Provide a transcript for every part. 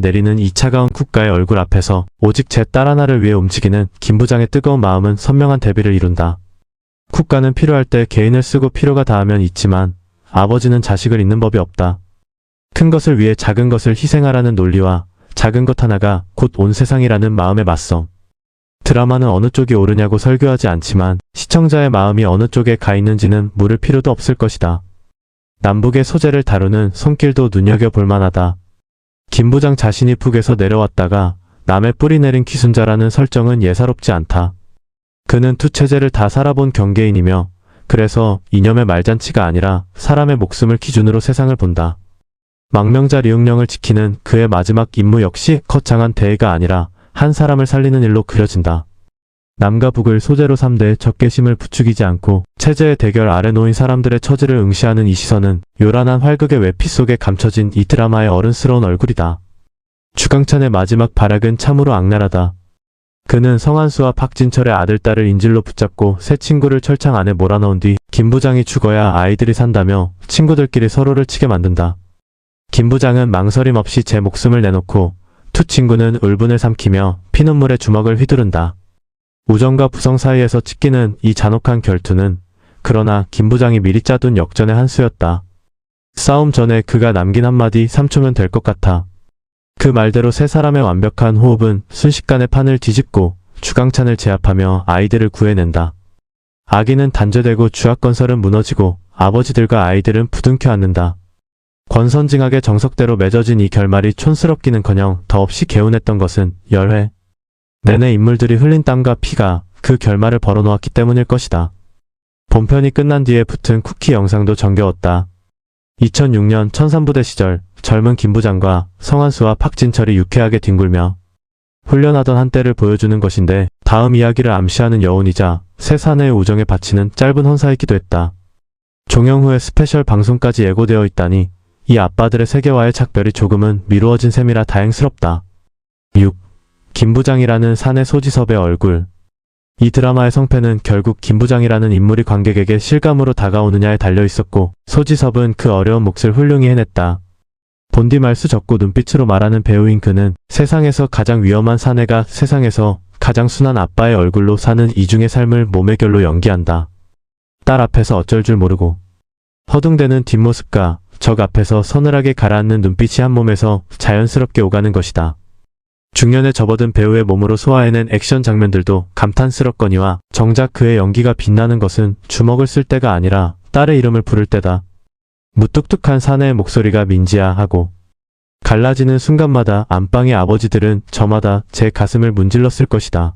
내리는 이 차가운 국가의 얼굴 앞에서 오직 제 딸 하나를 위해 움직이는 김 부장의 뜨거운 마음은 선명한 대비를 이룬다. 국가는 필요할 때 개인을 쓰고 필요가 닿으면 잊지만 아버지는 자식을 잊는 법이 없다. 큰 것을 위해 작은 것을 희생하라는 논리와 작은 것 하나가 곧 온 세상이라는 마음의 맞성. 드라마는 어느 쪽이 옳으냐고 설교하지 않지만 시청자의 마음이 어느 쪽에 가 있는지는 물을 필요도 없을 것이다. 남북의 소재를 다루는 손길도 눈여겨볼 만하다. 김 부장 자신이 북에서 내려왔다가 남의 뿌리 내린 기순자라는 설정은 예사롭지 않다. 그는 두 체제를 다 살아본 경계인이며 그래서 이념의 말잔치가 아니라 사람의 목숨을 기준으로 세상을 본다. 망명자 리응령을 지키는 그의 마지막 임무 역시 거창한 대의가 아니라 한 사람을 살리는 일로 그려진다. 남과 북을 소재로 삼되 적개심을 부추기지 않고 체제의 대결 아래 놓인 사람들의 처지를 응시하는 이 시선은 요란한 활극의 외피 속에 감춰진 이 드라마의 어른스러운 얼굴이다. 주강찬의 마지막 발악은 참으로 악랄하다. 그는 성한수와 박진철의 아들딸을 인질로 붙잡고 새 친구를 철창 안에 몰아넣은 뒤 김 부장이 죽어야 아이들이 산다며 친구들끼리 서로를 치게 만든다. 김 부장은 망설임 없이 제 목숨을 내놓고 두 친구는 울분을 삼키며 피눈물의 주먹을 휘두른다. 우정과 부성 사이에서 찢기는 이 잔혹한 결투는 그러나 김 부장이 미리 짜둔 역전의 한 수였다. 싸움 전에 그가 남긴 한마디 3초면 될 것 같아. 그 말대로 세 사람의 완벽한 호흡은 순식간에 판을 뒤집고 주강찬을 제압하며 아이들을 구해낸다. 아기는 단죄되고 주합건설은 무너지고 아버지들과 아이들은 부둥켜 안는다. 권선징악의 정석대로 맺어진 이 결말이 촌스럽기는커녕 더없이 개운했던 것은 열회 내내 인물들이 흘린 땀과 피가 그 결말을 벌어놓았기 때문일 것이다. 본편이 끝난 뒤에 붙은 쿠키 영상도 정겨웠다. 2006년 천산부대 시절 젊은 김 부장과 성한수와 박진철이 유쾌하게 뒹굴며 훈련하던 한때를 보여주는 것인데 다음 이야기를 암시하는 여운이자 세 사내의 우정에 바치는 짧은 헌사이기도 했다. 종영 후에 스페셜 방송까지 예고되어 있다니 이 아빠들의 세계와의 작별이 조금은 미루어진 셈이라 다행스럽다. 6. 김 부장이라는 사내 소지섭의 얼굴. 이 드라마의 성패는 결국 김 부장이라는 인물이 관객에게 실감으로 다가오느냐에 달려있었고 소지섭은 그 어려운 몫을 훌륭히 해냈다. 본디 말수 적고 눈빛으로 말하는 배우인 그는 세상에서 가장 위험한 사내가 세상에서 가장 순한 아빠의 얼굴로 사는 이중의 삶을 몸의 결로 연기한다. 딸 앞에서 어쩔 줄 모르고 허둥대는 뒷모습과 적 앞에서 서늘하게 가라앉는 눈빛이 한 몸에서 자연스럽게 오가는 것이다. 중년에 접어든 배우의 몸으로 소화해낸 액션 장면들도 감탄스럽거니와 정작 그의 연기가 빛나는 것은 주먹을 쓸 때가 아니라 딸의 이름을 부를 때다. 무뚝뚝한 사내의 목소리가 민지야 하고 갈라지는 순간마다 안방의 아버지들은 저마다 제 가슴을 문질렀을 것이다.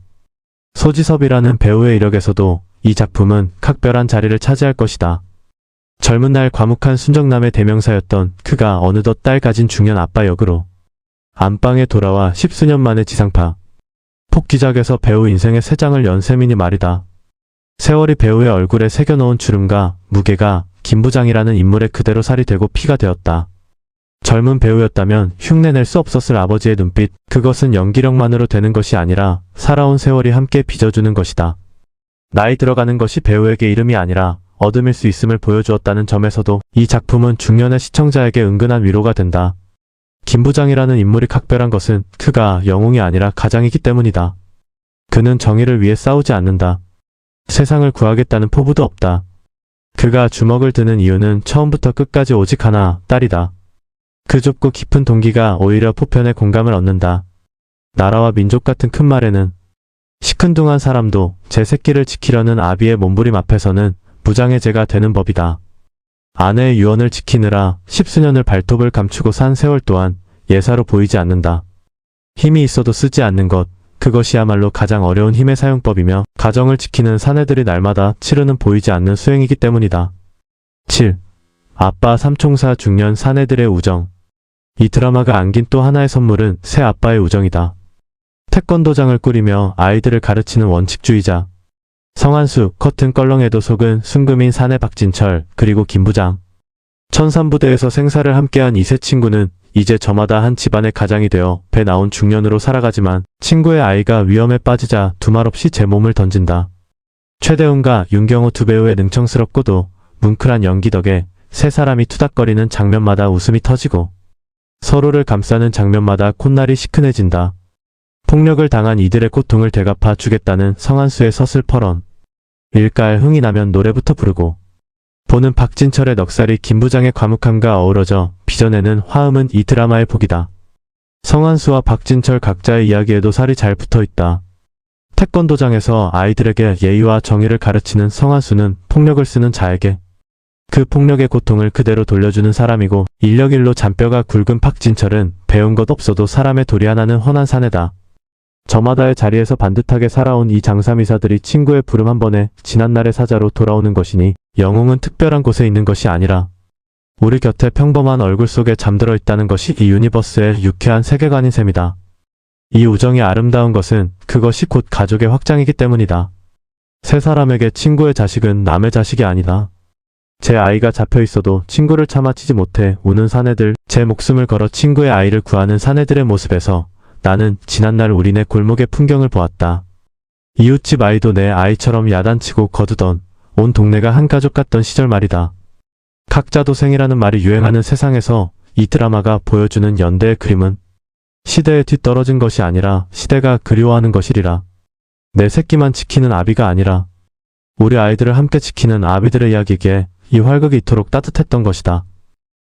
소지섭이라는 배우의 이력에서도 이 작품은 각별한 자리를 차지할 것이다. 젊은 날 과묵한 순정남의 대명사였던 그가 어느덧 딸 가진 중년 아빠 역으로 안방에 돌아와 10수년 만의 지상파. 폭기작에서 배우 인생의 새 장을 연 셈이니 말이다. 세월이 배우의 얼굴에 새겨놓은 주름과 무게가 김 부장이라는 인물에 그대로 살이 되고 피가 되었다. 젊은 배우였다면 흉내낼 수 없었을 아버지의 눈빛, 그것은 연기력만으로 되는 것이 아니라 살아온 세월이 함께 빚어주는 것이다. 나이 들어가는 것이 배우에게 이름이 아니라 어둠일 수 있음을 보여주었다는 점에서도 이 작품은 중년의 시청자에게 은근한 위로가 된다. 김 부장이라는 인물이 각별한 것은 그가 영웅이 아니라 가장이기 때문이다. 그는 정의를 위해 싸우지 않는다. 세상을 구하겠다는 포부도 없다. 그가 주먹을 드는 이유는 처음부터 끝까지 오직 하나, 딸이다. 그 좁고 깊은 동기가 오히려 포편의 공감을 얻는다. 나라와 민족 같은 큰 말에는 시큰둥한 사람도 제 새끼를 지키려는 아비의 몸부림 앞에서는 무장의 죄가 되는 법이다. 아내의 유언을 지키느라 10수년을 발톱을 감추고 산 세월 또한 예사로 보이지 않는다. 힘이 있어도 쓰지 않는 것, 그것이야말로 가장 어려운 힘의 사용법이며 가정을 지키는 사내들이 날마다 치르는 보이지 않는 수행이기 때문이다. 7. 아빠 삼총사 중년 사내들의 우정. 이 드라마가 안긴 또 하나의 선물은 새 아빠의 우정이다. 태권도장을 꾸리며 아이들을 가르치는 원칙주의자. 성한수, 커튼 껄렁에도 속은 순금인 사내 박진철, 그리고 김 부장. 천산부대에서 생사를 함께한 이 세 친구는 이제 저마다 한 집안의 가장이 되어 배 나온 중년으로 살아가지만 친구의 아이가 위험에 빠지자 두말 없이 제 몸을 던진다. 최대훈과 윤경호 두 배우의 능청스럽고도 뭉클한 연기 덕에 세 사람이 투닥거리는 장면마다 웃음이 터지고 서로를 감싸는 장면마다 콧날이 시큰해진다. 폭력을 당한 이들의 고통을 대갚아 주겠다는 성한수의 서슬퍼런. 일갈 흥이 나면 노래부터 부르고. 보는 박진철의 넉살이 김부장의 과묵함과 어우러져 빚어내는 화음은 이 드라마의 복이다. 성한수와 박진철 각자의 이야기에도 살이 잘 붙어있다. 태권도장에서 아이들에게 예의와 정의를 가르치는 성한수는 폭력을 쓰는 자에게 그 폭력의 고통을 그대로 돌려주는 사람이고, 인력일로 잔뼈가 굵은 박진철은 배운 것 없어도 사람의 도리 하나는 훤한 사내다. 저마다의 자리에서 반듯하게 살아온 이 장사미사들이 친구의 부름 한 번에 지난날의 사자로 돌아오는 것이니 영웅은 특별한 곳에 있는 것이 아니라 우리 곁에 평범한 얼굴 속에 잠들어 있다는 것이 이 유니버스의 유쾌한 세계관인 셈이다. 이 우정이 아름다운 것은 그것이 곧 가족의 확장이기 때문이다. 세 사람에게 친구의 자식은 남의 자식이 아니다. 제 아이가 잡혀 있어도 친구를 참아치지 못해 우는 사내들, 제 목숨을 걸어 친구의 아이를 구하는 사내들의 모습에서 나는 지난날 우리네 골목의 풍경을 보았다. 이웃집 아이도 내 아이처럼 야단치고 거두던 온 동네가 한 가족 같던 시절 말이다. 각자도생이라는 말이 유행하는 세상에서 이 드라마가 보여주는 연대의 그림은 시대에 뒤떨어진 것이 아니라 시대가 그리워하는 것이리라. 내 새끼만 지키는 아비가 아니라 우리 아이들을 함께 지키는 아비들의 이야기기에 이 활극이 이토록 따뜻했던 것이다.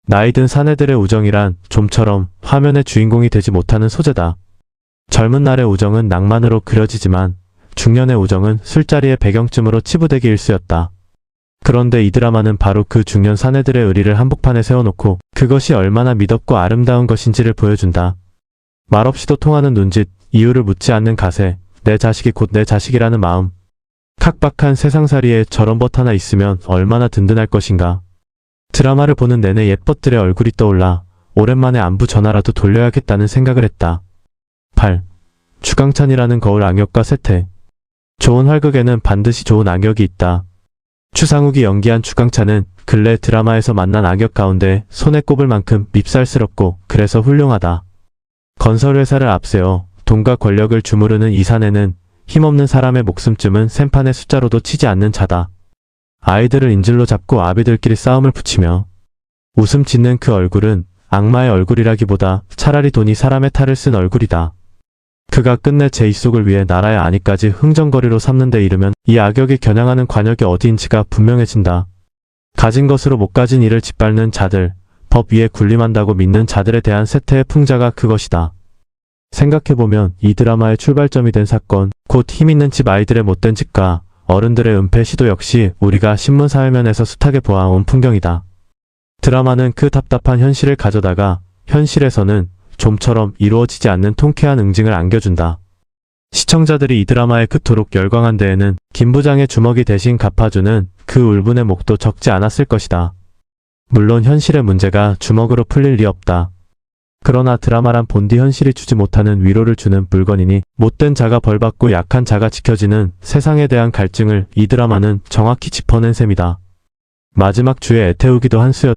나이든 사내들의 우정이란 좀처럼 화면의 주인공이 되지 못하는 소재다. 젊은 날의 우정은 낭만으로 그려지지만 중년의 우정은 술자리의 배경쯤으로 치부되기 일쑤였다. 그런데 이 드라마는 바로 그 중년 사내들의 의리를 한복판에 세워놓고 그것이 얼마나 미덥고 아름다운 것인지를 보여준다. 말없이도 통하는 눈짓, 이유를 묻지 않는 가세, 내 자식이 곧 내 자식이라는 마음. 각박한 세상살이에 저런 벗 하나 있으면 얼마나 든든할 것인가. 드라마를 보는 내내 옛벗들의 얼굴이 떠올라 오랜만에 안부 전화라도 돌려야겠다는 생각을 했다. 8. 추강찬이라는 거울 악역과 세태. 좋은 활극에는 반드시 좋은 악역이 있다. 추상욱이 연기한 추강찬은 근래 드라마에서 만난 악역 가운데 손에 꼽을 만큼 밉살스럽고 그래서 훌륭하다. 건설회사를 앞세워 돈과 권력을 주무르는 이 사내는 힘없는 사람의 목숨쯤은 샘판의 숫자로도 치지 않는 자다. 아이들을 인질로 잡고 아비들끼리 싸움을 붙이며 웃음 짓는 그 얼굴은 악마의 얼굴이라기보다 차라리 돈이 사람의 탈을 쓴 얼굴이다. 그가 끝내 제 입속을 위해 나라의 안위까지 흥정거리로 삼는 데 이르면 이 악역이 겨냥하는 관역이 어디인지가 분명해진다. 가진 것으로 못 가진 일을 짓밟는 자들, 법 위에 군림한다고 믿는 자들에 대한 세태의 풍자가 그것이다. 생각해보면 이 드라마의 출발점이 된 사건, 곧 힘있는 집 아이들의 못된 짓과 어른들의 은폐 시도 역시 우리가 신문사회면에서 숱하게 보아온 풍경이다. 드라마는 그 답답한 현실을 가져다가 현실에서는 좀처럼 이루어지지 않는 통쾌한 응징을 안겨준다. 시청자들이 이 드라마에 그토록 열광한 데에는 김 부장의 주먹이 대신 갚아주는 그 울분의 몫도 적지 않았을 것이다. 물론 현실의 문제가 주먹으로 풀릴 리 없다. 그러나 드라마란 본디 현실이 주지 못하는 위로를 주는 물건이니 못된 자가 벌받고 약한 자가 지켜지는 세상에 대한 갈증을 이 드라마는 정확히 짚어낸 셈이다. 마지막 주에 애태우기도 한 수였다.